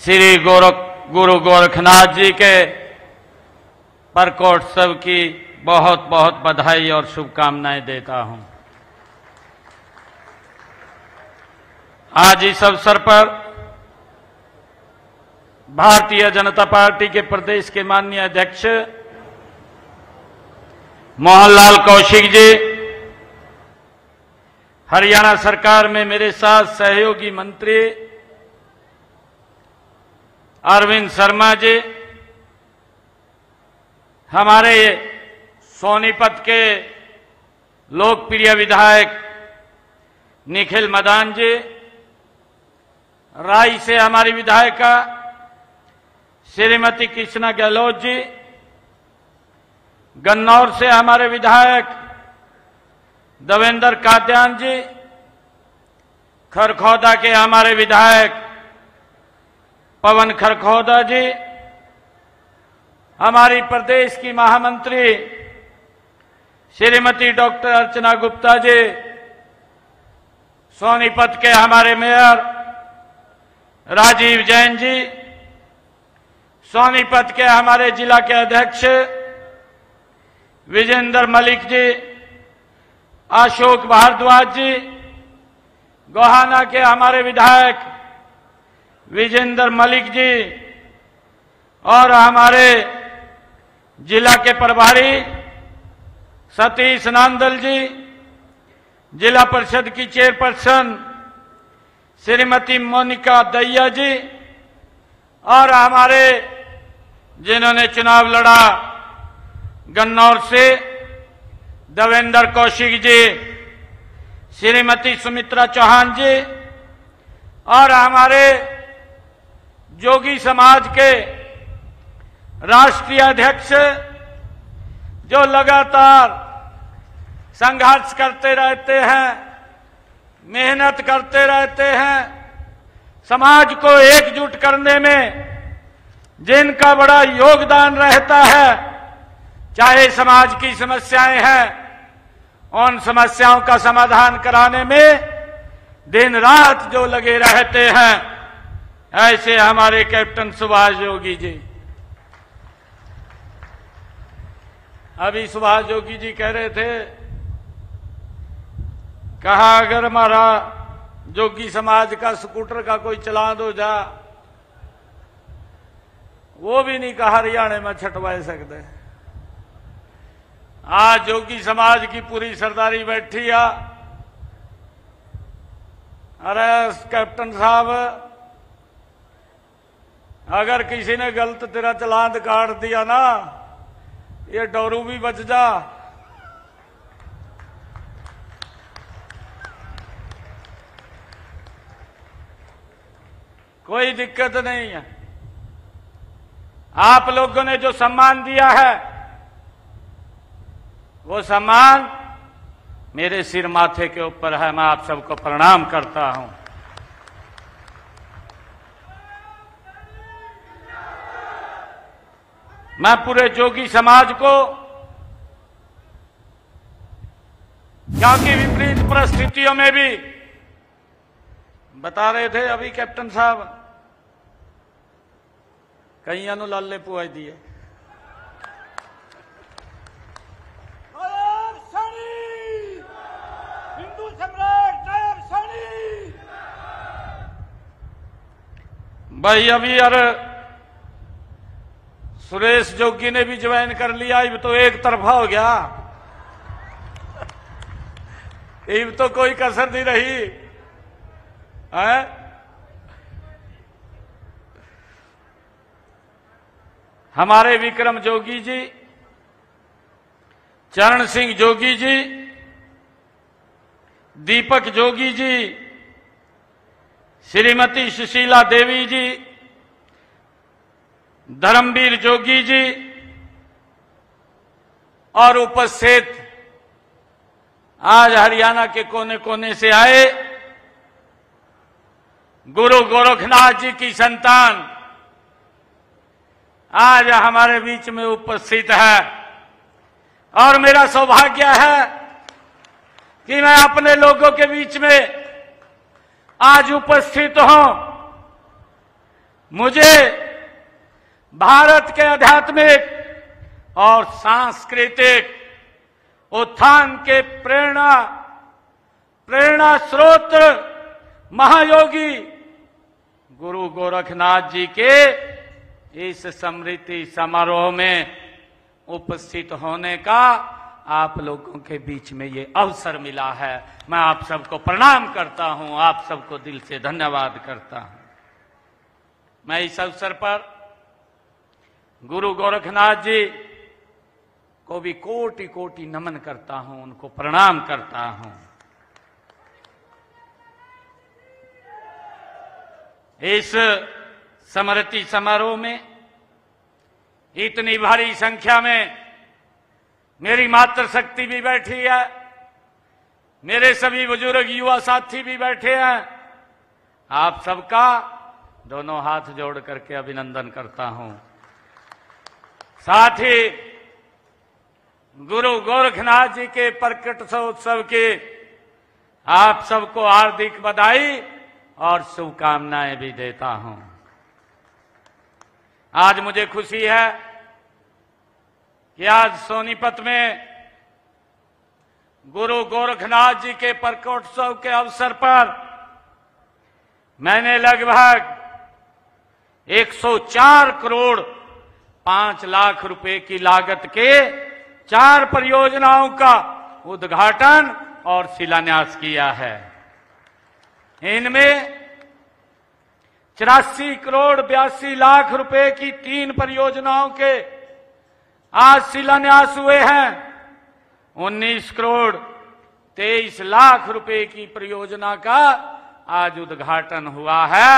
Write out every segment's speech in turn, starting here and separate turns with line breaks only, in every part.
श्री गुरु गोरखनाथ जी के प्रकोत्सव की बहुत बहुत बधाई और शुभकामनाएं देता हूं। आज इस अवसर पर भारतीय जनता पार्टी के प्रदेश के माननीय अध्यक्ष मोहनलाल कौशिक जी, हरियाणा सरकार में मेरे साथ सहयोगी मंत्री अरविंद शर्मा जी, हमारे सोनीपत के लोकप्रिय विधायक निखिल मदान जी, राई से हमारी विधायिका श्रीमती कृष्णा गहलोत जी, गन्नौर से हमारे विधायक देवेंद्र कात्यायन जी, खरखौदा के हमारे विधायक पवन खरखौदा जी, हमारी प्रदेश की महामंत्री श्रीमती डॉक्टर अर्चना गुप्ता जी, सोनीपत के हमारे मेयर राजीव जैन जी, सोनीपत के हमारे जिला के अध्यक्ष विजेंद्र मलिक जी, अशोक भारद्वाज जी, गोहाना के हमारे विधायक विजेंद्र मलिक जी और हमारे जिला के प्रभारी सतीश नांदल जी, जिला परिषद की चेयरपर्सन श्रीमती मोनिका दहिया जी और हमारे जिन्होंने चुनाव लड़ा गन्नौर से देवेंद्र कौशिक जी, श्रीमती सुमित्रा चौहान जी और हमारे जोगी समाज के राष्ट्रीय अध्यक्ष जो लगातार संघर्ष करते रहते हैं, मेहनत करते रहते हैं, समाज को एकजुट करने में जिनका बड़ा योगदान रहता है, चाहे समाज की समस्याएं हैं, उन समस्याओं का समाधान कराने में दिन रात जो लगे रहते हैं, ऐसे हमारे कैप्टन सुभाष योगी जी। अभी सुभाष योगी जी कह रहे थे, कहा अगर हमारा जोगी समाज का स्कूटर का कोई चला दो जा, वो भी नहीं कहा हरियाणा में छटवा सकते। आज जोगी समाज की पूरी सरदारी बैठी है। अरे कैप्टन साहब, अगर किसी ने गलत तेरा चालान काट दिया ना, ये डोरू भी बच जा। कोई दिक्कत नहीं है। आप लोगों ने जो सम्मान दिया है, वो सम्मान मेरे सिर माथे के ऊपर है। मैं आप सबको प्रणाम करता हूं। मैं पूरे जोगी समाज को, क्योंकि विपरीत परिस्थितियों में भी, बता रहे थे अभी कैप्टन साहब, कईयां नु लाले पुआई दिए।
हिंदू सम्राट नायब सानी
भाई, अभी यार सुरेश जोगी ने भी ज्वाइन कर लिया। अब तो एक तरफा हो गया, अब तो कोई कसर नहीं रही है। हमारे विक्रम जोगी जी, चरण सिंह जोगी जी, दीपक जोगी जी, श्रीमती सुशीला देवी जी, धर्मवीर जोगी जी और उपस्थित आज हरियाणा के कोने कोने से आए गुरु गोरखनाथ जी की संतान आज हमारे बीच में उपस्थित है। और मेरा सौभाग्य है कि मैं अपने लोगों के बीच में आज उपस्थित हों, मुझे भारत के आध्यात्मिक और सांस्कृतिक उत्थान के प्रेरणा स्रोत महायोगी गुरु गोरखनाथ जी के इस स्मृति समारोह में उपस्थित होने का आप लोगों के बीच में ये अवसर मिला है। मैं आप सबको प्रणाम करता हूं, आप सबको दिल से धन्यवाद करता हूं। मैं इस अवसर पर गुरु गोरखनाथ जी को भी कोटि कोटि नमन करता हूं, उनको प्रणाम करता हूं। इस स्मृति समारोह में इतनी भारी संख्या में मेरी मातृशक्ति भी बैठी है, मेरे सभी बुजुर्ग युवा साथी भी बैठे हैं। आप सबका दोनों हाथ जोड़ करके अभिनंदन करता हूं। साथ ही गुरु गोरखनाथ जी के प्रकटोत्सव के आप सबको हार्दिक बधाई और शुभकामनाएं भी देता हूं। आज मुझे खुशी है कि आज सोनीपत में गुरु गोरखनाथ जी के प्रकटोत्सव के अवसर पर मैंने लगभग 104 करोड़ 5 लाख रुपए की लागत के 4 परियोजनाओं का उद्घाटन और शिलान्यास किया है। इनमें 84 करोड़ 82 लाख रुपए की 3 परियोजनाओं के आज शिलान्यास हुए हैं। 19 करोड़ 23 लाख रुपए की परियोजना का आज उद्घाटन हुआ है।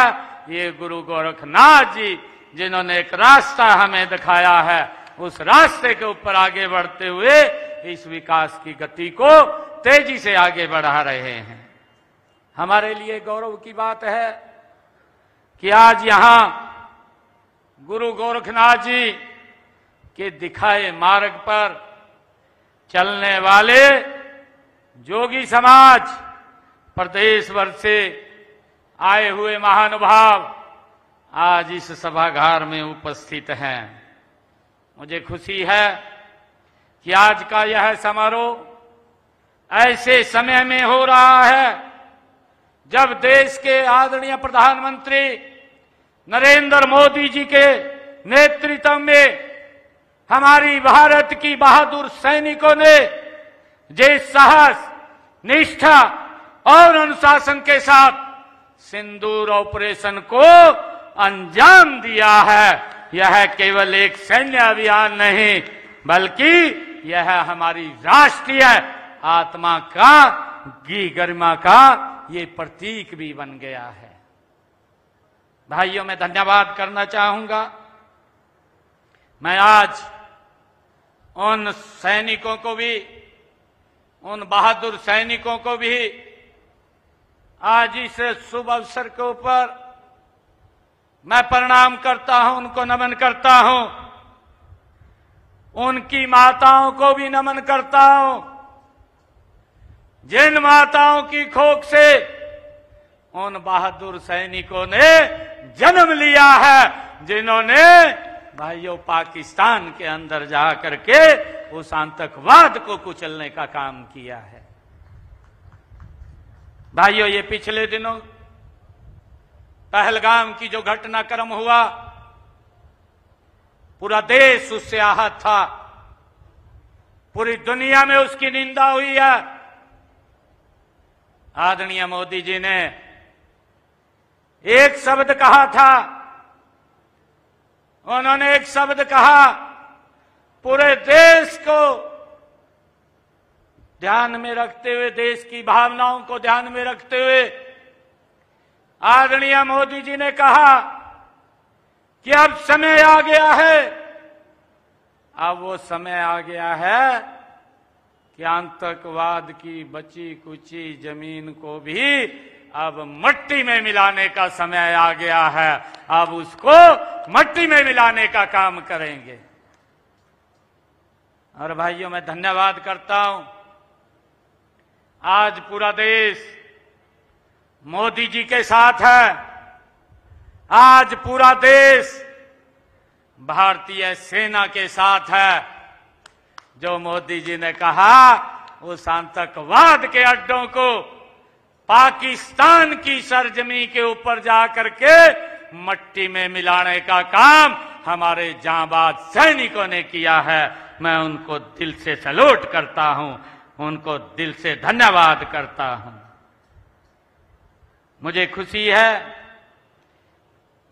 ये गुरु गोरखनाथ जी जिन्होंने एक रास्ता हमें दिखाया है, उस रास्ते के ऊपर आगे बढ़ते हुए इस विकास की गति को तेजी से आगे बढ़ा रहे हैं। हमारे लिए गौरव की बात है कि आज यहां गुरु गोरखनाथ जी के दिखाए मार्ग पर चलने वाले जोगी समाज, प्रदेश भर से आए हुए महानुभाव आज इस सभागार में उपस्थित हैं। मुझे खुशी है कि आज का यह समारोह ऐसे समय में हो रहा है जब देश के आदरणीय प्रधानमंत्री नरेंद्र मोदी जी के नेतृत्व में हमारी भारत की बहादुर सैनिकों ने जिस साहस, निष्ठा और अनुशासन के साथ सिंदूर ऑपरेशन को अंजाम दिया है, यह केवल एक सैन्य अभियान नहीं बल्कि यह हमारी राष्ट्रीय आत्मा का, गरिमा का ये प्रतीक भी बन गया है। भाइयों, मैं धन्यवाद करना चाहूंगा। मैं आज उन सैनिकों को भी, उन बहादुर सैनिकों को भी आज इस शुभ अवसर के ऊपर मैं प्रणाम करता हूं, उनको नमन करता हूं। उनकी माताओं को भी नमन करता हूं, जिन माताओं की कोख से उन बहादुर सैनिकों ने जन्म लिया है, जिन्होंने भाइयों पाकिस्तान के अंदर जाकर के उस आतंकवाद को कुचलने का काम किया है। भाइयों, ये पिछले दिनों पहलगाम की जो घटनाक्रम हुआ, पूरा देश उससे आहत था, पूरी दुनिया में उसकी निंदा हुई है। आदरणीय मोदी जी ने एक शब्द कहा था, उन्होंने एक शब्द कहा, पूरे देश को ध्यान में रखते हुए, देश की भावनाओं को ध्यान में रखते हुए आदरणीय मोदी जी ने कहा कि अब समय आ गया है, अब वो समय आ गया है कि आतंकवाद की बची कुची जमीन को भी अब मट्टी में मिलाने का समय आ गया है। अब उसको मट्टी में मिलाने का काम करेंगे। और भाइयों, मैं धन्यवाद करता हूं, आज पूरा देश मोदी जी के साथ है। आज पूरा देश भारतीय सेना के साथ है। जो मोदी जी ने कहा उस आतंकवाद के अड्डों को पाकिस्तान की सरजमी के ऊपर जाकर के मट्टी में मिलाने का काम हमारे जांबाज सैनिकों ने किया है। मैं उनको दिल से सैल्यूट करता हूं, उनको दिल से धन्यवाद करता हूं। मुझे खुशी है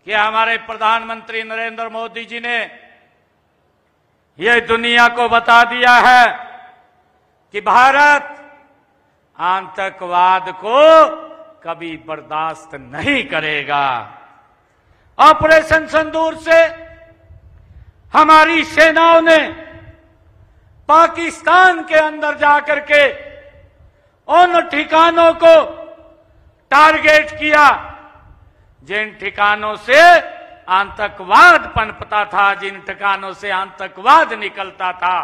कि हमारे प्रधानमंत्री नरेंद्र मोदी जी ने यह दुनिया को बता दिया है कि भारत आतंकवाद को कभी बर्दाश्त नहीं करेगा। ऑपरेशन सिंदूर से हमारी सेनाओं ने पाकिस्तान के अंदर जाकर के उन ठिकानों को टारगेट किया जिन ठिकानों से आतंकवाद पनपता था, जिन ठिकानों से आतंकवाद निकलता था।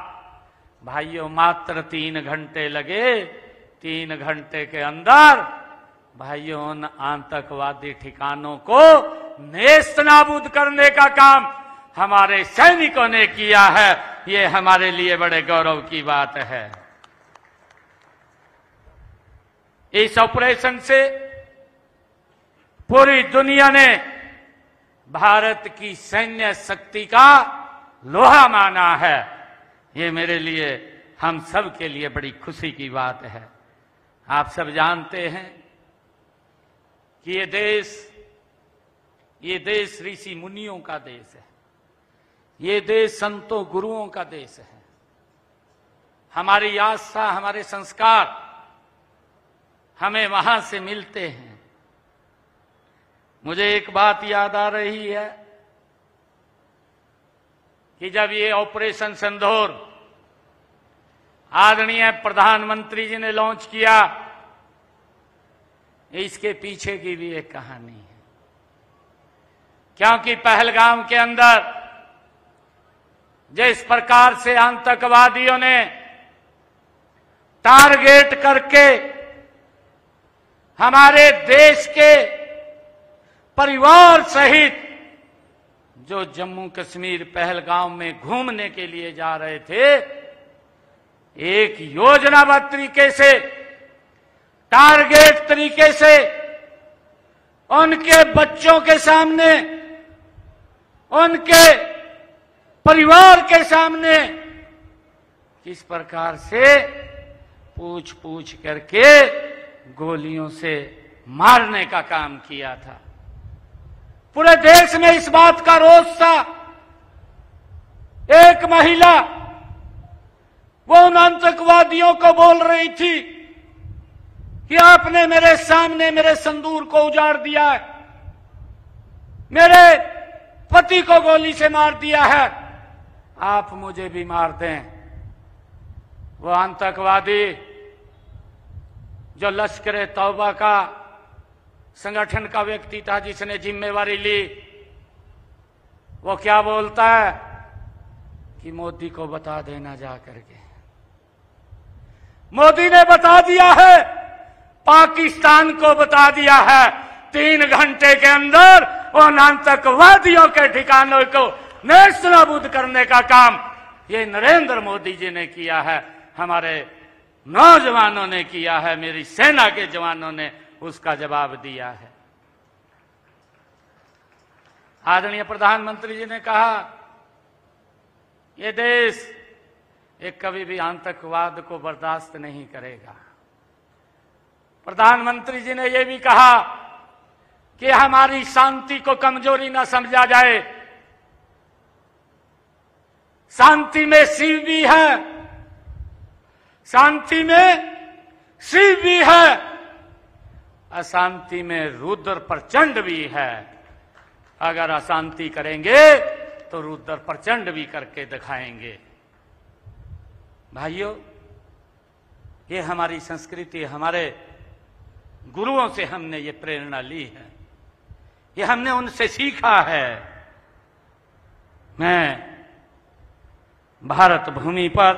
भाइयों, मात्र 3 घंटे लगे। 3 घंटे के अंदर भाइयों उन आतंकवादी ठिकानों को नेस्त नाबूद करने का काम हमारे सैनिकों ने किया है। ये हमारे लिए बड़े गौरव की बात है। इस ऑपरेशन से पूरी दुनिया ने भारत की सैन्य शक्ति का लोहा माना है। ये मेरे लिए, हम सब के लिए बड़ी खुशी की बात है। आप सब जानते हैं कि ये देश ऋषि मुनियों का देश है। ये देश संतों गुरुओं का देश है। हमारी आस्था, हमारे संस्कार हमें वहां से मिलते हैं। मुझे एक बात याद आ रही है कि जब ये ऑपरेशन सिंदूर आदरणीय प्रधानमंत्री जी ने लॉन्च किया, इसके पीछे की भी एक कहानी है। क्योंकि पहलगाम के अंदर जिस प्रकार से आतंकवादियों ने टारगेट करके हमारे देश के परिवार सहित जो जम्मू कश्मीर पहलगाम में घूमने के लिए जा रहे थे, एक योजनाबद्ध तरीके से, टारगेट तरीके से उनके बच्चों के सामने, उनके परिवार के सामने किस प्रकार से पूछ पूछ करके गोलियों से मारने का काम किया था। पूरे देश में इस बात का रोष था। एक महिला वो उन आतंकवादियों को बोल रही थी कि आपने मेरे सामने मेरे सिंदूर को उजाड़ दिया है, मेरे पति को गोली से मार दिया है, आप मुझे भी मार दें। वो आतंकवादी जो लश्कर तौबा का संगठन का व्यक्ति था, जिसने जिम्मेवारी ली, वो क्या बोलता है कि मोदी को बता देना जा करके। मोदी ने बता दिया है, पाकिस्तान को बता दिया है। 3 घंटे के अंदर उन आतंकवादियों के ठिकानों को नेस्तनाबूद करने का काम ये नरेंद्र मोदी जी ने किया है, हमारे नौजवानों ने किया है, मेरी सेना के जवानों ने उसका जवाब दिया है। आदरणीय प्रधानमंत्री जी ने कहा ये देश एक कभी भी आतंकवाद को बर्दाश्त नहीं करेगा। प्रधानमंत्री जी ने यह भी कहा कि हमारी शांति को कमजोरी न समझा जाए। शांति में शिव भी है, शांति में शिव भी है, अशांति में रुद्र प्रचंड भी है। अगर अशांति करेंगे तो रुद्र प्रचंड भी करके दिखाएंगे। भाइयों, ये हमारी संस्कृति, हमारे गुरुओं से हमने ये प्रेरणा ली है, ये हमने उनसे सीखा है। मैं भारत भूमि पर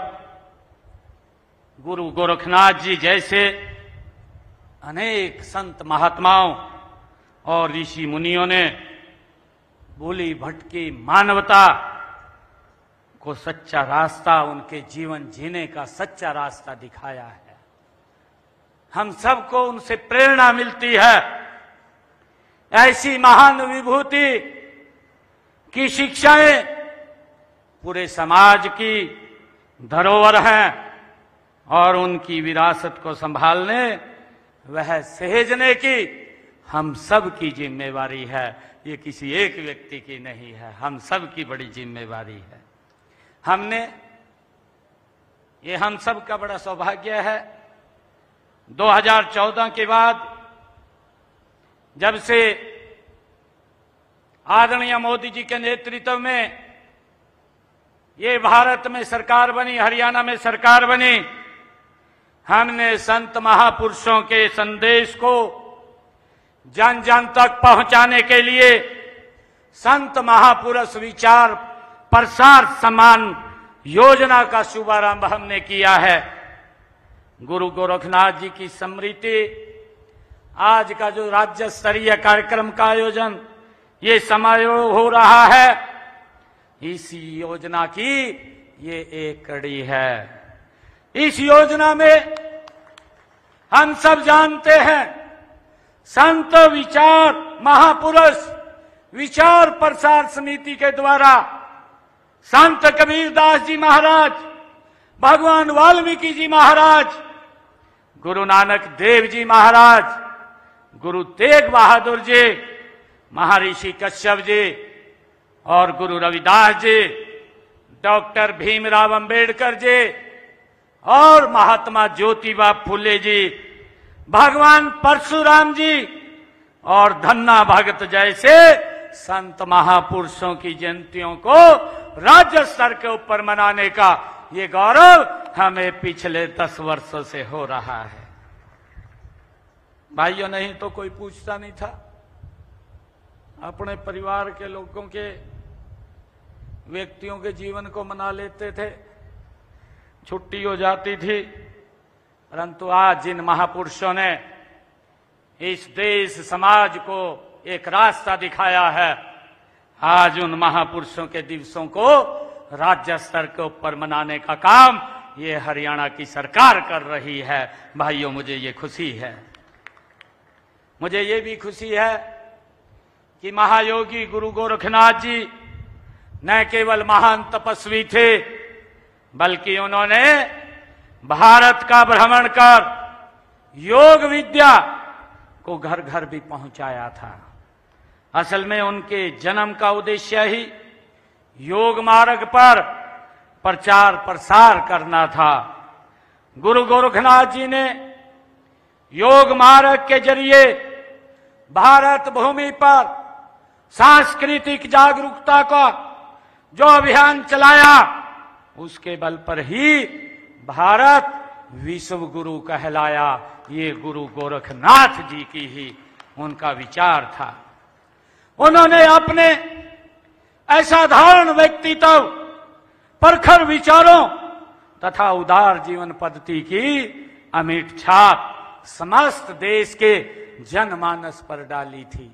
गुरु गोरखनाथ जी जैसे अनेक संत महात्माओं और ऋषि मुनियों ने भूली भटकी मानवता को सच्चा रास्ता, उनके जीवन जीने का सच्चा रास्ता दिखाया है। हम सबको उनसे प्रेरणा मिलती है। ऐसी महान विभूति की शिक्षाएं पूरे समाज की धरोहर हैं और उनकी विरासत को संभालने, वह सहेजने की हम सब की जिम्मेवारी है। ये किसी एक व्यक्ति की नहीं है, हम सब की बड़ी जिम्मेवारी है। हम सब का बड़ा सौभाग्य है। 2014 के बाद जब से आदरणीय मोदी जी के नेतृत्व में ये भारत में सरकार बनी, हरियाणा में सरकार बनी, हमने संत महापुरुषों के संदेश को जन जन तक पहुंचाने के लिए संत महापुरुष विचार प्रसार सम्मान योजना का शुभारंभ हमने किया है। गुरु गोरखनाथ जी की स्मृति, आज का जो राज्य स्तरीय कार्यक्रम का आयोजन, ये समारोह हो रहा है, इसी योजना की ये एक कड़ी है। इस योजना में हम सब जानते हैं, संत विचार महापुरुष विचार प्रसार समिति के द्वारा संत कबीरदास जी महाराज, भगवान वाल्मीकि जी महाराज, गुरु नानक देव जी महाराज, गुरु तेग बहादुर जी, महर्षि कश्यप जी और गुरु रविदास जी, डॉक्टर भीमराव अंबेडकर जी और महात्मा ज्योतिबा फुले जी, भगवान परशुराम जी और धन्ना भगत जैसे संत महापुरुषों की जयंतियों को राज्य स्तर के ऊपर मनाने का ये गौरव हमें पिछले 10 वर्षों से हो रहा है। भाइयों, नहीं तो कोई पूछता नहीं था। अपने परिवार के लोगों के, व्यक्तियों के जीवन को मना लेते थे, छुट्टी हो जाती थी। परंतु आज जिन महापुरुषों ने इस देश समाज को एक रास्ता दिखाया है, आज उन महापुरुषों के दिवसों को राज्य स्तर के ऊपर मनाने का काम ये हरियाणा की सरकार कर रही है। भाइयों, मुझे ये खुशी है। मुझे ये भी खुशी है कि महायोगी गुरु गोरखनाथ जी न केवल महान तपस्वी थे, बल्कि उन्होंने भारत का भ्रमण कर योग विद्या को घर घर भी पहुंचाया था। असल में उनके जन्म का उद्देश्य ही योग मार्ग पर प्रचार प्रसार करना था। गुरु गोरखनाथ जी ने योग मार्ग के जरिए भारत भूमि पर सांस्कृतिक जागरूकता का जो अभियान चलाया, उसके बल पर ही भारत विश्व गुरु कहलाया। ये गुरु गोरखनाथ जी की ही उनका विचार था। उन्होंने अपने असाधारण व्यक्तित्व, प्रखर विचारों तथा उदार जीवन पद्धति की अमिट छाप समस्त देश के जनमानस पर डाली थी।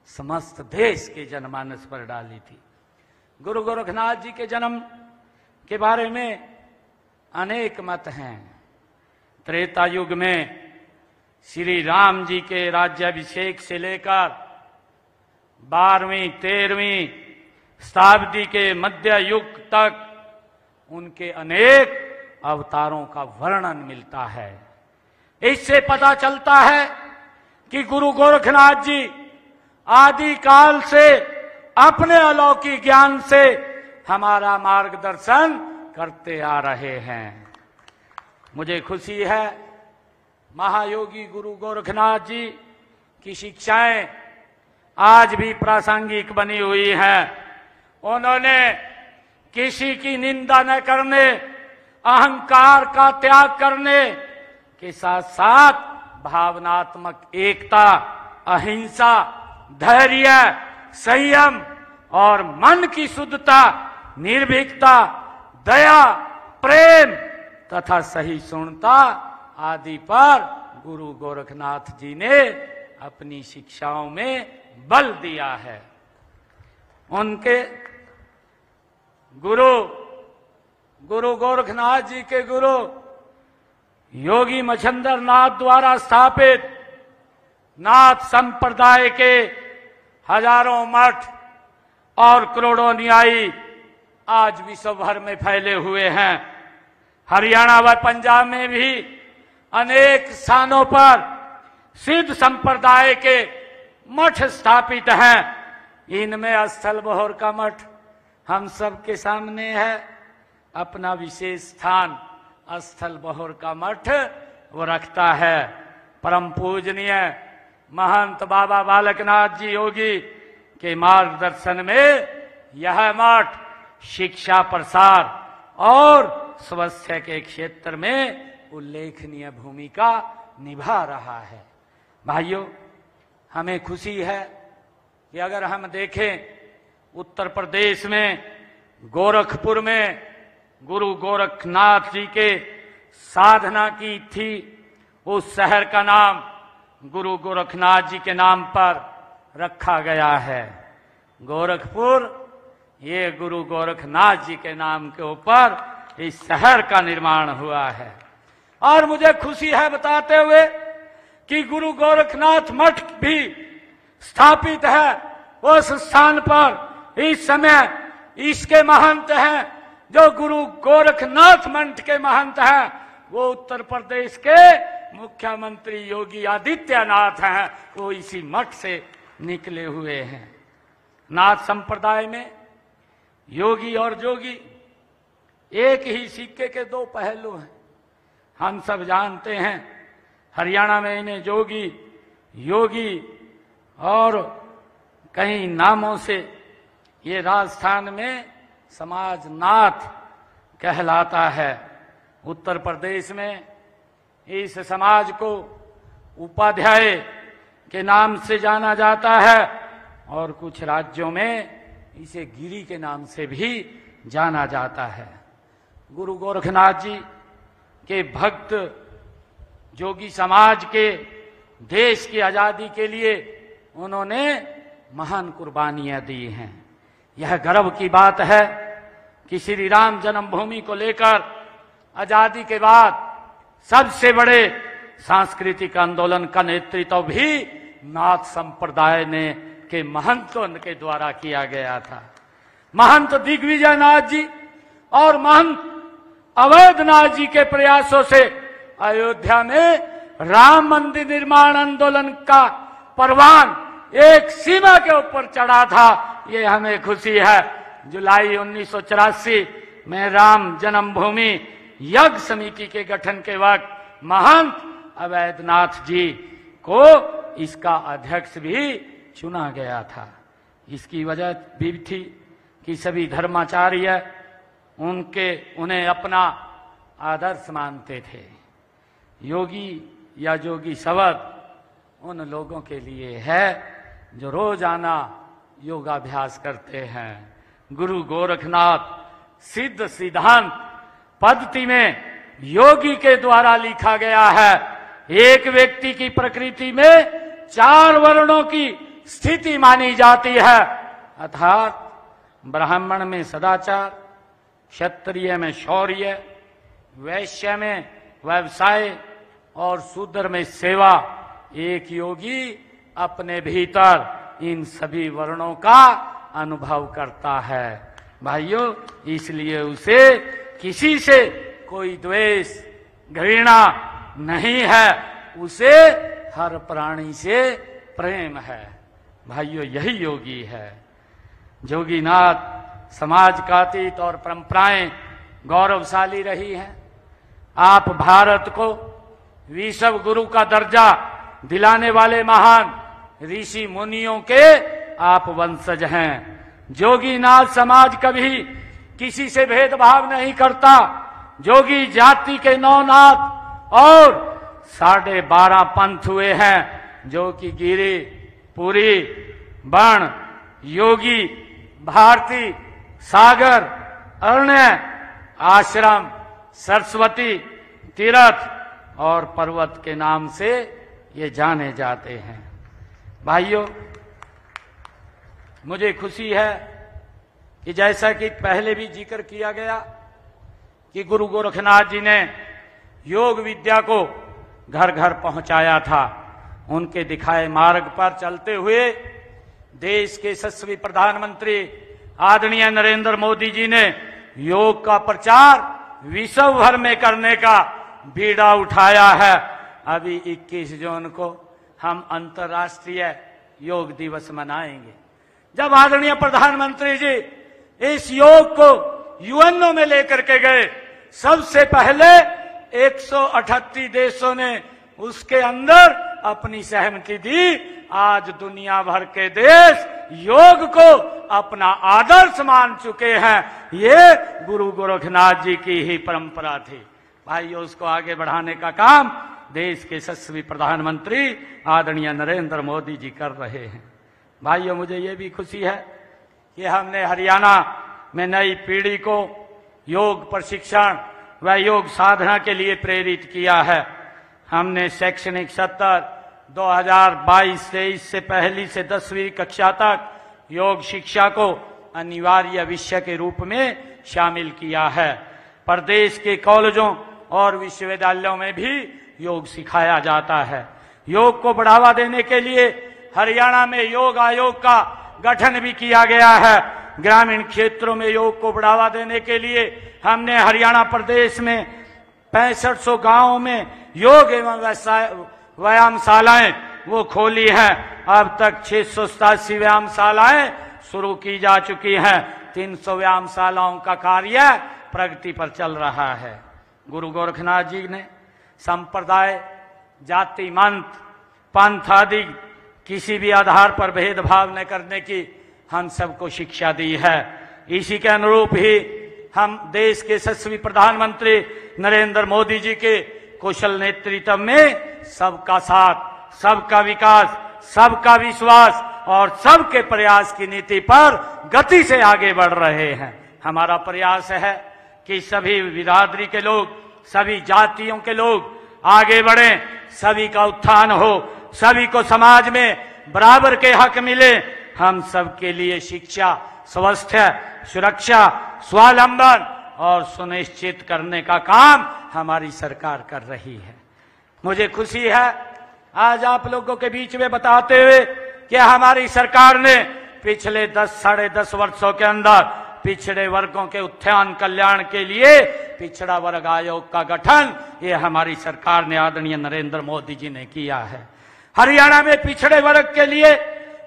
समस्त देश के जनमानस पर डाली थी। गुरु गोरखनाथ जी के जन्म के बारे में अनेक मत हैं। त्रेता युग में श्री राम जी के राज्याभिषेक से लेकर 12वीं 13वीं शताब्दी के मध्य युग तक उनके अनेक अवतारों का वर्णन मिलता है। इससे पता चलता है कि गुरु गोरखनाथ जी आदि काल से अपने अलौकिक ज्ञान से हमारा मार्गदर्शन करते आ रहे हैं। मुझे खुशी है, महायोगी गुरु गोरखनाथ जी की शिक्षाएं आज भी प्रासंगिक बनी हुई हैं। उन्होंने किसी की निंदा न करने, अहंकार का त्याग करने के साथ साथ भावनात्मक एकता, अहिंसा, धैर्य, संयम और मन की शुद्धता, निर्भीकता, दया, प्रेम तथा सहिष्णुता आदि पर गुरु गोरखनाथ जी ने अपनी शिक्षाओं में बल दिया है। उनके गुरु गोरखनाथ जी के गुरु योगी मच्छिंद्र नाथ द्वारा स्थापित नाथ संप्रदाय के हजारों मठ और करोड़ों अनुयायी आज विश्व भर में फैले हुए हैं। हरियाणा व पंजाब में भी अनेक स्थानों पर सिद्ध संप्रदाय के मठ स्थापित हैं। इनमें स्थल बहोर का मठ हम सब के सामने है। अपना विशेष स्थान स्थल बहोर का मठ वो रखता है। परम पूजनीय महंत बाबा बालकनाथ जी योगी के मार्गदर्शन में यह मठ शिक्षा प्रसार और स्वास्थ्य के क्षेत्र में उल्लेखनीय भूमिका निभा रहा है। भाइयों, हमें खुशी है कि अगर हम देखें उत्तर प्रदेश में गोरखपुर में गुरु गोरखनाथ जी के साधना की थी, उस शहर का नाम गुरु गोरखनाथ जी के नाम पर रखा गया है। गोरखपुर ये गुरु गोरखनाथ जी के नाम के ऊपर इस शहर का निर्माण हुआ है। और मुझे खुशी है बताते हुए कि गुरु गोरखनाथ मठ भी स्थापित है उस स्थान पर। इस समय इसके महंत हैं जो गुरु गोरखनाथ मठ के महंत हैं, वो उत्तर प्रदेश के मुख्यमंत्री योगी आदित्यनाथ हैं। वो इसी मठ से निकले हुए हैं। नाथ संप्रदाय में योगी और जोगी एक ही सिक्के के दो पहलू हैं। हम सब जानते हैं हरियाणा में इन्हें जोगी, योगी और कई नामों से, ये राजस्थान में समाजनाथ कहलाता है। उत्तर प्रदेश में इस समाज को उपाध्याय के नाम से जाना जाता है और कुछ राज्यों में इसे गिरी के नाम से भी जाना जाता है। गुरु गोरखनाथ जी के भक्त जोगी समाज के देश की आजादी के लिए उन्होंने महान कुर्बानियां दी हैं। यह गर्व की बात है कि श्री राम जन्मभूमि को लेकर आजादी के बाद सबसे बड़े सांस्कृतिक आंदोलन का नेतृत्व भी नाथ संप्रदाय ने के महंतों के द्वारा किया गया था। महंत दिग्विजय नाथ जी और महंत अवैधनाथ जी के प्रयासों से अयोध्या में राम मंदिर निर्माण आंदोलन का परवान एक सीमा के ऊपर चढ़ा था। ये हमें खुशी है। जुलाई 1984 में राम जन्मभूमि यज्ञ समिति के गठन के वक्त महंत अवैधनाथ जी को इसका अध्यक्ष भी चुना गया था। इसकी वजह भी थी कि सभी धर्माचार्य उन्हें अपना आदर्श मानते थे। योगी या जोगी शब्द उन लोगों के लिए है जो रोजाना योगाभ्यास करते हैं। गुरु गोरखनाथ सिद्ध सिद्धांत पद्धति में योगी के द्वारा लिखा गया है। एक व्यक्ति की प्रकृति में 4 वर्णों की स्थिति मानी जाती है, अर्थात ब्राह्मण में सदाचार, क्षत्रिय में शौर्य, वैश्य में व्यवसाय और शूद्र में सेवा। एक योगी अपने भीतर इन सभी वर्णों का अनुभव करता है। भाइयों, इसलिए उसे किसी से कोई द्वेष घृणा नहीं है, उसे हर प्राणी से प्रेम है। भाइयों, यही योगी है। जोगीनाथ समाज का अतीत और परंपराएं गौरवशाली रही हैं। आप भारत को विश्व गुरु का दर्जा दिलाने वाले महान ऋषि मुनियों के आप वंशज हैं। जोगीनाथ समाज कभी किसी से भेदभाव नहीं करता। जोगी जाति के 9 नाथ और 12.5 पंथ हुए हैं, जो कि गिरि, पुरी, बण, योगी, भारती, सागर, अरण्य, आश्रम, सरस्वती, तीर्थ और पर्वत के नाम से ये जाने जाते हैं। भाइयों, मुझे खुशी है कि जैसा कि पहले भी जिक्र किया गया कि गुरु गोरखनाथ जी ने योग विद्या को घर घर पहुंचाया था। उनके दिखाए मार्ग पर चलते हुए देश के यशस्वी प्रधानमंत्री आदरणीय नरेंद्र मोदी जी ने योग का प्रचार विश्व भर में करने का बीड़ा उठाया है। अभी 21 जून को हम अंतर्राष्ट्रीय योग दिवस मनाएंगे। जब आदरणीय प्रधानमंत्री जी इस योग को यूएनओ में लेकर के गए, सबसे पहले 138 देशों ने उसके अंदर अपनी सहमति दी। आज दुनिया भर के देश योग को अपना आदर्श मान चुके हैं। ये गुरु गोरखनाथ जी की ही परंपरा थी। भाइयों, उसको आगे बढ़ाने का काम देश के यशस्वी प्रधानमंत्री आदरणीय नरेंद्र मोदी जी कर रहे हैं। भाइयों, मुझे ये भी खुशी है कि हमने हरियाणा में नई पीढ़ी को योग प्रशिक्षण व योग साधना के लिए प्रेरित किया है। हमने शैक्षणिक सत्र 2022-23 से पहली से 10वीं कक्षा तक योग शिक्षा को अनिवार्य विषय के रूप में शामिल किया है। प्रदेश के कॉलेजों और विश्वविद्यालयों में भी योग सिखाया जाता है। योग को बढ़ावा देने के लिए हरियाणा में योग आयोग का गठन भी किया गया है। ग्रामीण क्षेत्रों में योग को बढ़ावा देने के लिए हमने हरियाणा प्रदेश में 6500 गांवों में योग एवं व्यायामशालाएं वो खोली हैं। अब तक 687 व्यायामशालाएं शुरू की जा चुकी हैं। 300 व्यायामशालाओं का कार्य प्रगति पर चल रहा है। गुरु गोरखनाथ जी ने संप्रदाय, जाति, मंत्र, पंथ आदि किसी भी आधार पर भेदभाव न करने की हम सबको शिक्षा दी है। इसी के अनुरूप ही हम देश के यशस्वी प्रधानमंत्री नरेंद्र मोदी जी के कुशल नेतृत्व में सबका साथ, सबका विकास, सबका विश्वास और सबके प्रयास की नीति पर गति से आगे बढ़ रहे हैं। हमारा प्रयास है कि सभी बिरादरी के लोग, सभी जातियों के लोग आगे बढ़ें, सभी का उत्थान हो, सभी को समाज में बराबर के हक मिले। हम सबके लिए शिक्षा, स्वास्थ्य, सुरक्षा, स्वावलंबन और सुनिश्चित करने का काम हमारी सरकार कर रही है। मुझे खुशी है आज आप लोगों के बीच में बताते हुए कि हमारी सरकार ने पिछले 10 - 10.5 वर्षों के अंदर पिछड़े वर्गों के उत्थान कल्याण के लिए पिछड़ा वर्ग आयोग का गठन ये हमारी सरकार ने आदरणीय नरेंद्र मोदी जी ने किया है। हरियाणा में पिछड़े वर्ग के लिए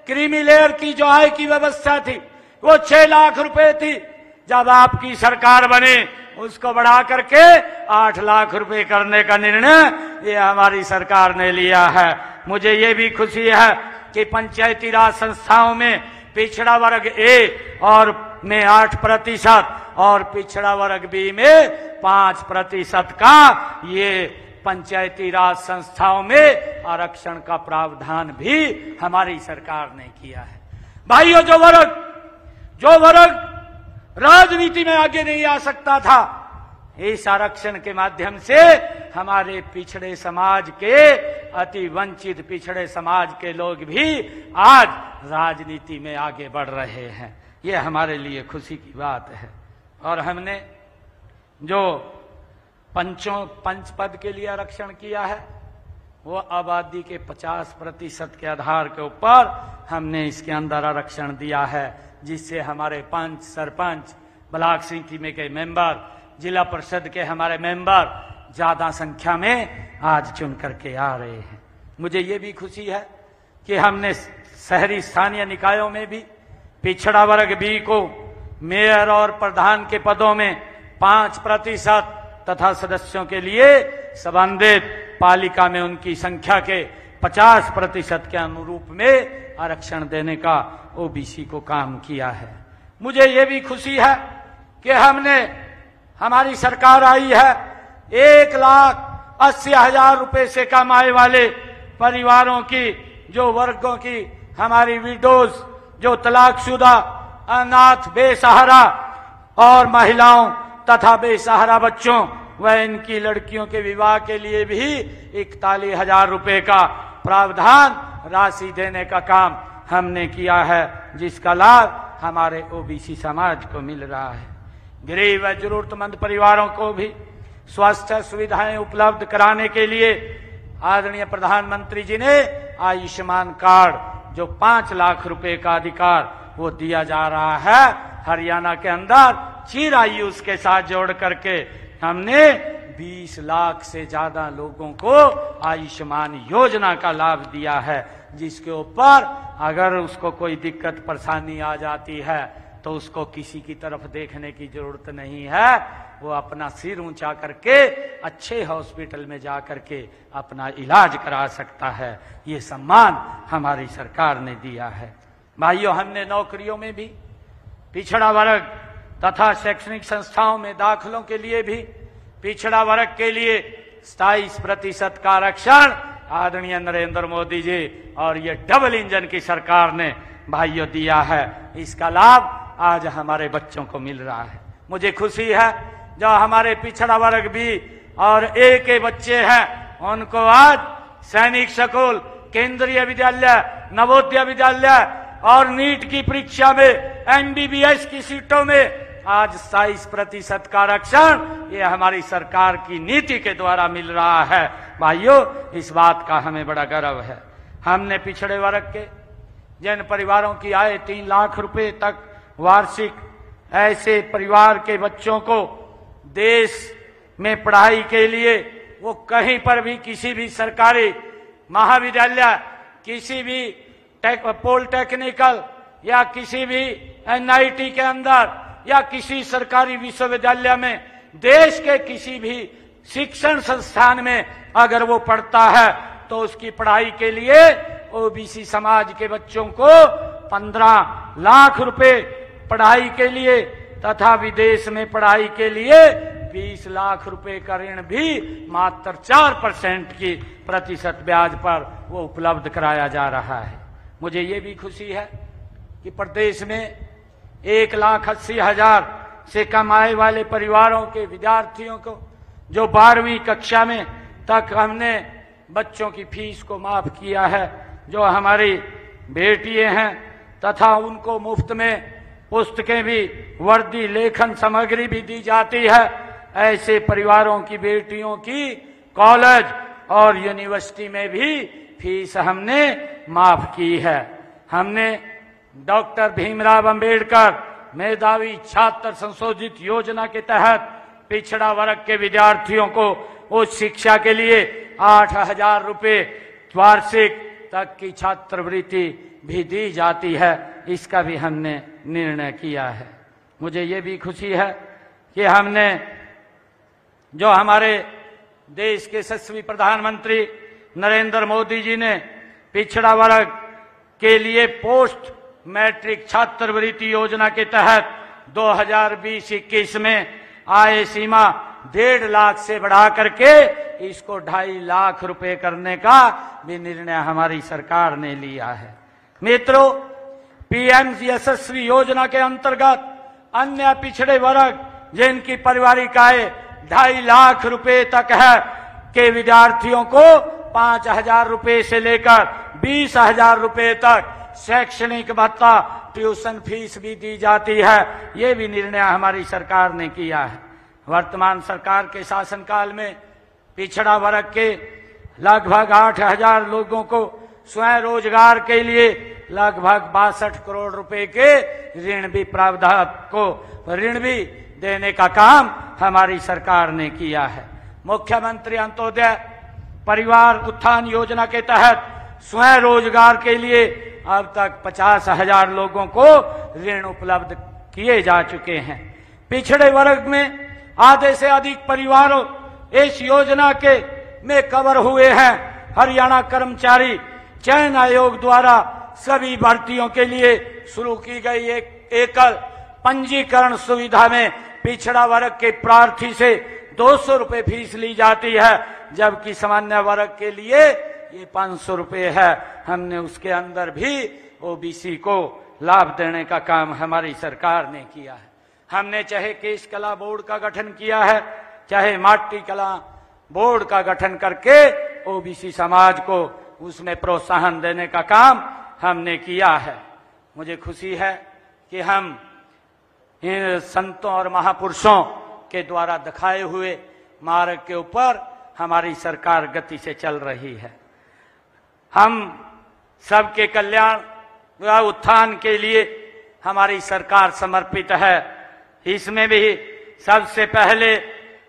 क्रीमी लेयर की जो आय की व्यवस्था थी वो 6 लाख रुपए थी। जब आपकी सरकार बनी उसको बढ़ा करके 8 लाख रुपए करने का निर्णय ये हमारी सरकार ने लिया है। मुझे ये भी खुशी है कि पंचायती राज संस्थाओं में पिछड़ा वर्ग ए और में 8% और पिछड़ा वर्ग बी में 5% का ये पंचायती राज संस्थाओं में आरक्षण का प्रावधान भी हमारी सरकार ने किया है। भाइयों, जो वर्ग राजनीति में आगे नहीं आ सकता था, इस आरक्षण के माध्यम से हमारे पिछड़े समाज के, अति वंचित पिछड़े समाज के लोग भी आज राजनीति में आगे बढ़ रहे हैं। ये हमारे लिए खुशी की बात है। और हमने जो पंच पद के लिए आरक्षण किया है वो आबादी के 50% के आधार के ऊपर हमने इसके अंदर आरक्षण दिया है, जिससे हमारे पंच, सरपंच, ब्लॉक समिति में के मेंबर, जिला परिषद के हमारे मेंबर ज्यादा संख्या में आज चुन करके आ रहे हैं। मुझे ये भी खुशी है कि हमने शहरी स्थानीय निकायों में भी पिछड़ा वर्ग बी को मेयर और प्रधान के पदों में 5% तथा सदस्यों के लिए संबंधित पालिका में उनकी संख्या के 50% के अनुरूप में आरक्षण देने का ओबीसी को काम किया है। मुझे ये भी खुशी है कि हमारी सरकार आई है 1,80,000 रुपए से कम आय वाले परिवारों की, जो वर्गों की हमारी विडोज, जो तलाकशुदा, अनाथ, बेसहारा और महिलाओं तथा बेसहारा बच्चों व इनकी लड़कियों के विवाह के लिए भी 41,000 रुपए का प्रावधान राशि देने का काम हमने किया है, जिसका लाभ हमारे ओबीसी समाज को मिल रहा है। गरीब व जरूरतमंद परिवारों को भी स्वास्थ्य सुविधाएं उपलब्ध कराने के लिए आदरणीय प्रधानमंत्री जी ने आयुष्मान कार्ड जो 5 लाख रुपए का अधिकार वो दिया जा रहा है, हरियाणा के अंदर चिरायुष के साथ जोड़ करके हमने 20 लाख से ज्यादा लोगों को आयुष्मान योजना का लाभ दिया है, जिसके ऊपर अगर उसको कोई दिक्कत परेशानी आ जाती है तो उसको किसी की तरफ देखने की जरूरत नहीं है, वो अपना सिर ऊंचा करके अच्छे हॉस्पिटल में जा करके अपना इलाज करा सकता है। ये सम्मान हमारी सरकार ने दिया है। भाइयों, हमने नौकरियों में भी पिछड़ा वर्ग तथा शैक्षणिक संस्थाओं में दाखिलों के लिए भी पिछड़ा वर्ग के लिए 27% का आरक्षण आदरणीय नरेंद्र मोदी जी और ये डबल इंजन की सरकार ने भाइयों दिया है। इसका लाभ आज हमारे बच्चों को मिल रहा है। मुझे खुशी है जो हमारे पिछड़ा वर्ग भी और ए के बच्चे हैं, उनको आज सैनिक स्कूल, केंद्रीय विद्यालय, नवोदय विद्यालय और नीट की परीक्षा में एमबीबीएस की सीटों में आज 27% का आरक्षण ये हमारी सरकार की नीति के द्वारा मिल रहा है। भाइयों, इस बात का हमें बड़ा गर्व है। हमने पिछड़े वर्ग के जिन परिवारों की आय 3 लाख रुपए तक वार्षिक, ऐसे परिवार के बच्चों को देश में पढ़ाई के लिए वो कहीं पर भी किसी भी सरकारी महाविद्यालय, किसी भी पॉलिटेक्निकल या किसी भी एनआईटी के अंदर या किसी सरकारी विश्वविद्यालय में, देश के किसी भी शिक्षण संस्थान में अगर वो पढ़ता है तो उसकी पढ़ाई के लिए ओबीसी समाज के बच्चों को 15 लाख रुपए पढ़ाई के लिए तथा विदेश में पढ़ाई के लिए 20 लाख रुपए का ऋण भी मात्र 4% की प्रतिशत ब्याज पर वो उपलब्ध कराया जा रहा है। मुझे ये भी खुशी है कि प्रदेश में 1,80,000 से कम आय वाले परिवारों के विद्यार्थियों को जो 12वीं कक्षा में तक हमने बच्चों की फीस को माफ किया है, जो हमारी बेटियां हैं तथा उनको मुफ्त में पुस्तकें भी, वर्दी, लेखन सामग्री भी दी जाती है। ऐसे परिवारों की बेटियों की कॉलेज और यूनिवर्सिटी में भी फीस हमने माफ की है। हमने डॉक्टर भीमराव अंबेडकर मेधावी छात्र संशोधित योजना के तहत पिछड़ा वर्ग के विद्यार्थियों को उच्च शिक्षा के लिए 8,000 रुपए वार्षिक तक की छात्रवृत्ति भी दी जाती है। इसका भी हमने निर्णय किया है। मुझे ये भी खुशी है कि हमने जो हमारे देश के यशस्वी प्रधानमंत्री नरेंद्र मोदी जी ने पिछड़ा वर्ग के लिए पोस्ट मैट्रिक छात्रवृत्ति योजना के तहत 2020-21 में आय सीमा 1.5 लाख से बढ़ा करके इसको 2.5 लाख रुपए करने का भी निर्णय हमारी सरकार ने लिया है। मित्रों, पीएम यशस्वी योजना के अंतर्गत अन्य पिछड़े वर्ग जिनकी पारिवारिक आय 2.5 लाख रुपए तक है के विद्यार्थियों को 5,000 रुपए से लेकर 20,000 रुपए तक शैक्षणिक भत्ता, ट्यूशन फीस भी दी जाती है। ये भी निर्णय हमारी सरकार ने किया है। वर्तमान सरकार के शासनकाल में पिछड़ा वर्ग के लगभग 8,000 लोगों को स्वयं रोजगार के लिए लगभग 62 करोड़ रुपए के ऋण भी प्रावधान को ऋण भी देने का काम हमारी सरकार ने किया है। मुख्यमंत्री अंत्योदय परिवार उत्थान योजना के तहत स्वयं रोजगार के लिए अब तक 50,000 लोगों को ऋण उपलब्ध किए जा चुके हैं। पिछड़े वर्ग में आधे से अधिक परिवारों इस योजना के में कवर हुए हैं। हरियाणा कर्मचारी चयन आयोग द्वारा सभी भर्तियों के लिए शुरू की गई एक एकल पंजीकरण सुविधा में पिछड़ा वर्ग के प्रार्थी से 200 रुपए फीस ली जाती है, जबकि सामान्य वर्ग के लिए ये 500 रुपए है। हमने उसके अंदर भी ओबीसी को लाभ देने का काम हमारी सरकार ने किया है। हमने चाहे केश कला बोर्ड का गठन किया है, चाहे माटी कला बोर्ड का गठन करके ओबीसी समाज को उसमें प्रोत्साहन देने का काम हमने किया है। मुझे खुशी है कि हम इन संतों और महापुरुषों के द्वारा दिखाए हुए मार्ग के ऊपर हमारी सरकार गति से चल रही है। हम सबके कल्याण व उत्थान के लिए हमारी सरकार समर्पित है। इसमें भी सबसे पहले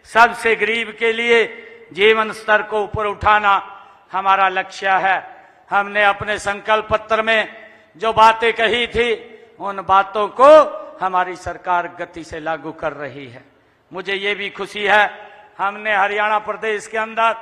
सबसे गरीब के लिए जीवन स्तर को ऊपर उठाना हमारा लक्ष्य है। हमने अपने संकल्प पत्र में जो बातें कही थी उन बातों को हमारी सरकार गति से लागू कर रही है। मुझे ये भी खुशी है, हमने हरियाणा प्रदेश के अंदर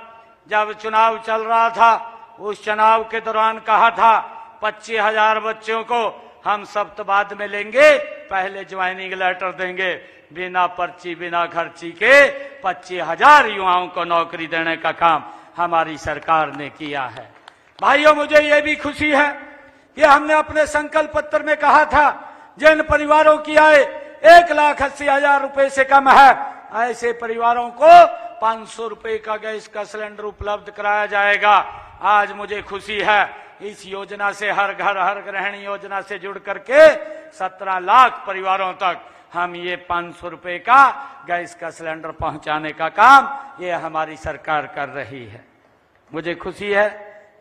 जब चुनाव चल रहा था उस चुनाव के दौरान कहा था 25,000 बच्चों को हम सप्त बाद में लेंगे, पहले ज्वाइनिंग लेटर देंगे, बिना पर्ची बिना खर्ची के 25,000 युवाओं को नौकरी देने का काम हमारी सरकार ने किया है। भाइयों, मुझे ये भी खुशी है कि हमने अपने संकल्प पत्र में कहा था जिन परिवारों की आय 1,80,000 रुपए से कम है ऐसे परिवारों को 500 रुपए का गैस का सिलेंडर उपलब्ध कराया जाएगा। आज मुझे खुशी है इस योजना से हर घर हर गृहिणी योजना से जुड़ करके 17 लाख परिवारों तक हम ये 500 रुपए का गैस का सिलेंडर पहुंचाने का काम ये हमारी सरकार कर रही है। मुझे खुशी है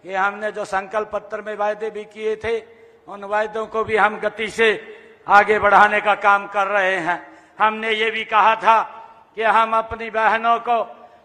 कि हमने जो संकल्प पत्र में वायदे भी किए थे उन वायदों को भी हम गति से आगे बढ़ाने का काम कर रहे हैं। हमने ये भी कहा था कि हम अपनी बहनों को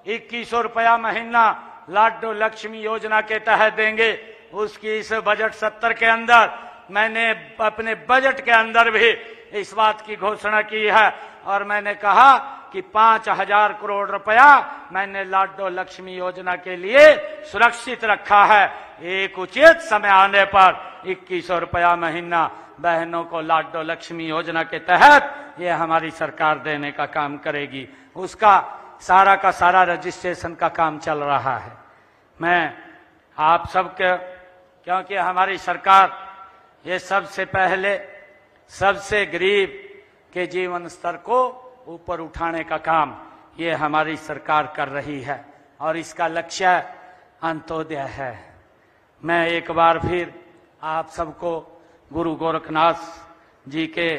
2100 रुपया महीना लाडो लक्ष्मी योजना के तहत देंगे। उसकी इस बजट सत्र के अंदर मैंने अपने बजट के अंदर भी इस बात की घोषणा की है और मैंने कहा कि 5,000 करोड़ रुपया मैंने लाडो लक्ष्मी योजना के लिए सुरक्षित रखा है। एक उचित समय आने पर 2100 रुपया महीना बहनों को लाडो लक्ष्मी योजना के तहत ये हमारी सरकार देने का काम करेगी। उसका सारा का सारा रजिस्ट्रेशन का काम चल रहा है। मैं आप सबके, क्योंकि हमारी सरकार ये सबसे पहले सबसे गरीब के जीवन स्तर को ऊपर उठाने का काम ये हमारी सरकार कर रही है और इसका लक्ष्य अंत्योदय है। मैं एक बार फिर आप सबको गुरु गोरखनाथ जी के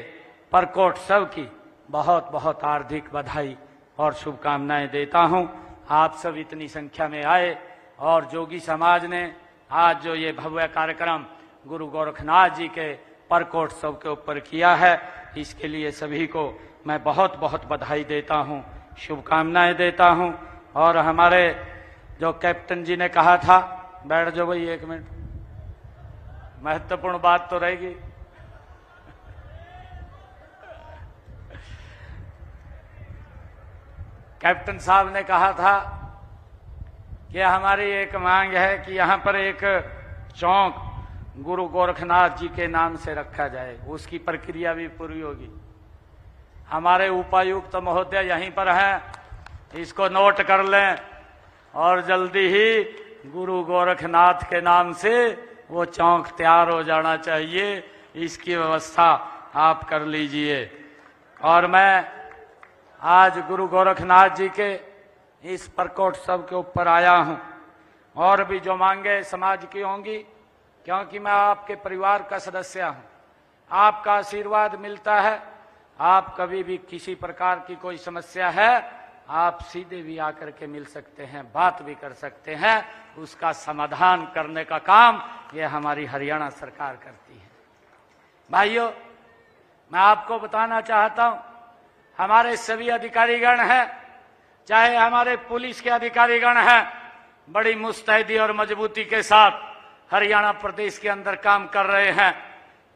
प्रकोत्सव की बहुत बहुत हार्दिक बधाई और शुभकामनाएं देता हूं। आप सब इतनी संख्या में आए और जोगी समाज ने आज जो ये भव्य कार्यक्रम गुरु गोरखनाथ जी के प्रकोत्सव के ऊपर किया है इसके लिए सभी को मैं बहुत बहुत बधाई देता हूं, शुभकामनाएं देता हूं। और हमारे जो कैप्टन जी ने कहा था, बैठ जाओ भाई 1 मिनट, महत्वपूर्ण बात तो रहेगी। कैप्टन साहब ने कहा था कि हमारी एक मांग है कि यहां पर एक चौक गुरु गोरखनाथ जी के नाम से रखा जाए। उसकी प्रक्रिया भी पूरी होगी। हमारे उपायुक्त महोदय यहीं पर हैं, इसको नोट कर लें और जल्दी ही गुरु गोरखनाथ के नाम से वो चौक तैयार हो जाना चाहिए। इसकी व्यवस्था आप कर लीजिए। और मैं आज गुरु गोरखनाथ जी के इस प्रकोत्सव के ऊपर आया हूं और भी जो मांगे समाज की होंगी, क्योंकि मैं आपके परिवार का सदस्य हूं। आपका आशीर्वाद मिलता है। आप कभी भी किसी प्रकार की कोई समस्या है आप सीधे भी आकर के मिल सकते हैं, बात भी कर सकते हैं, उसका समाधान करने का काम ये हमारी हरियाणा सरकार करती है। भाइयों, मैं आपको बताना चाहता हूं, हमारे सभी अधिकारीगण हैं, चाहे हमारे पुलिस के अधिकारीगण हैं, बड़ी मुस्तैदी और मजबूती के साथ हरियाणा प्रदेश के अंदर काम कर रहे हैं।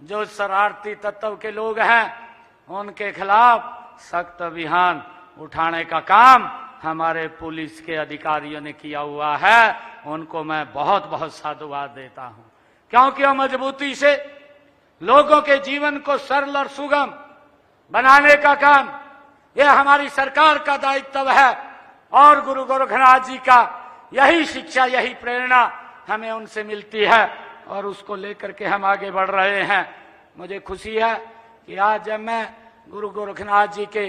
जो शरारती तत्व के लोग हैं उनके खिलाफ सख्त अभियान उठाने का काम हमारे पुलिस के अधिकारियों ने किया हुआ है। उनको मैं बहुत बहुत साधुवाद देता हूं, क्योंकि वो मजबूती से लोगों के जीवन को सरल और सुगम बनाने का काम यह हमारी सरकार का दायित्व है। और गुरु गोरखनाथ जी का यही शिक्षा, यही प्रेरणा हमें उनसे मिलती है और उसको लेकर के हम आगे बढ़ रहे हैं। मुझे खुशी है कि आज जब मैं गुरु गोरखनाथ जी के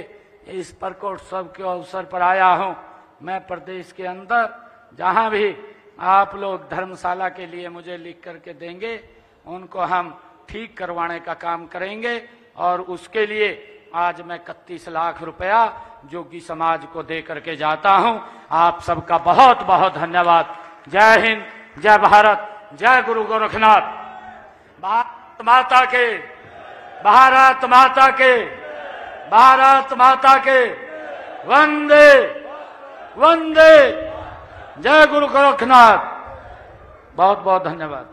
इस प्रकोत्सव के अवसर पर आया हूं। मैं प्रदेश के अंदर जहां भी आप लोग धर्मशाला के लिए मुझे लिख करके देंगे, उनको हम ठीक करवाने का काम करेंगे। और उसके लिए आज मैं 31 लाख रुपया जोगी समाज को दे करके जाता हूं। आप सबका बहुत बहुत धन्यवाद। जय हिंद, जय भारत, जय गुरु गोरखनाथ। भारत माता के, भारत माता के, भारत माता के, वंदे वंदे, जय गुरु गोरखनाथ। बहुत बहुत धन्यवाद।